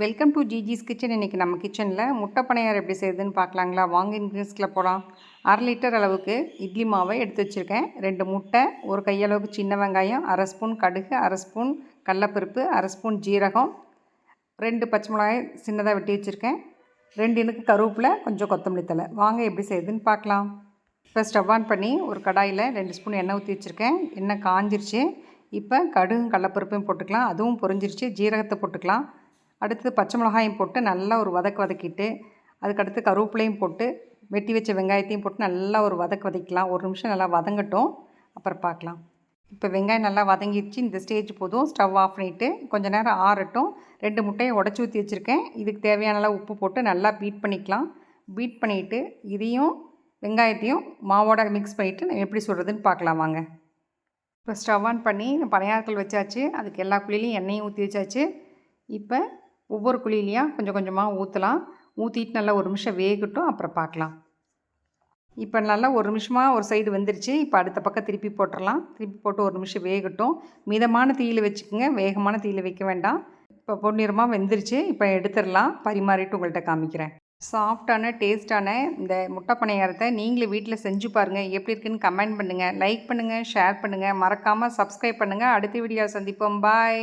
Welcome to ஜிஜிஸ் kitchen. இன்றைக்கி நம்ம கிச்சனில் முட்டை பணியாரம் எப்படி செய்யுதுன்னு பார்க்கலாங்களா? வாங்க இன்க்ரீடியன்ஸ்குள்ளே போகலாம். 1/2 லிட்டர் அளவுக்கு இட்லி மாவை எடுத்து வச்சுருக்கேன். 2 முட்டை, ஒரு கையளவுக்கு சின்ன வெங்காயம், 1/2 ஸ்பூன் கடுகு, 1/2 ஸ்பூன் கடலப்பருப்பு, 1/2 ஸ்பூன் ஜீரகம், 2 பச்சை மிளகாய் சின்னதாக வெட்டி வச்சுருக்கேன், 2 இனுக்கு கருவேப்பிலை, கொஞ்சம் கொத்தமல்லி தழை. வாங்க எப்படி செய்யுதுன்னு பார்க்கலாம். இப்போ ஸ்டவ் ஆன் பண்ணி ஒரு கடாயில் 2 ஸ்பூன் எண்ணெய் ஊற்றி வச்சுருக்கேன். எண்ணெய் காஞ்சிருச்சு. இப்போ கடுகும் கடலப்பருப்பையும் போட்டுக்கலாம். அதுவும் பொரிஞ்சிருச்சு. ஜீரகத்தை போட்டுக்கலாம். அடுத்து பச்சை மிளகாயும் போட்டு நல்லா ஒரு வதக்கிட்டு, அதுக்கடுத்து கருவேப்பிலையும் போட்டு வெட்டி வச்ச வெங்காயத்தையும் போட்டு நல்லா ஒரு வதக்கிக்கலாம். ஒரு நிமிஷம் நல்லா வதங்கட்டும், அப்புறம் பார்க்கலாம். இப்போ வெங்காயம் நல்லா வதங்கிடுச்சு. இந்த ஸ்டேஜ் போதும். ஸ்டவ் ஆஃப் பண்ணிவிட்டு கொஞ்சம் நேரம் ஆறட்டும். 2 முட்டையை உடச்சி ஊற்றி வச்சுருக்கேன். இதுக்கு தேவையான அளவு உப்பு போட்டு நல்லா பீட் பண்ணிக்கலாம். பீட் பண்ணிவிட்டு இதையும் வெங்காயத்தையும் மாவோட மிக்ஸ் பண்ணிவிட்டு எப்படி சுடுறதுன்னு பார்க்கலாம் வாங்க. இப்போ ஸ்டவ் ஆன் பண்ணி பணியாரக்கல் வச்சாச்சு. அதுக்கு எல்லா குழியிலையும் எண்ணெயும் ஊற்றி வச்சாச்சு. இப்போ ஒவ்வொரு குழியிலையும் கொஞ்சம் கொஞ்சமாக ஊற்றலாம். ஊற்றிட்டு நல்லா ஒரு நிமிஷம் வேகட்டும், அப்புறம் பார்க்கலாம். இப்போ நல்லா ஒரு நிமிஷமாக ஒரு சைடு வெந்துருச்சு. இப்போ அடுத்த பக்கம் திருப்பி போட்டுடலாம். திருப்பி போட்டு ஒரு நிமிஷம் வேகட்டும். மிதமான தீயில் வச்சுக்கோங்க, வேகமான தீயில் வைக்க வேண்டாம். இப்போ பொன்னிறமாக வெந்துருச்சு. இப்போ எடுத்துடலாம். பரிமாறிட்டு உங்கள்கிட்ட காமிக்கிறேன். சாஃப்டான டேஸ்ட்டான இந்த முட்டை பணியாரத்தை நீங்களும் வீட்டில் செஞ்சு பாருங்கள். எப்படி இருக்குன்னு கமெண்ட் பண்ணுங்கள், லைக் பண்ணுங்கள், ஷேர் பண்ணுங்கள், மறக்காமல் சப்ஸ்கிரைப் பண்ணுங்கள். அடுத்த வீடியோவில் சந்திப்போம். பாய்.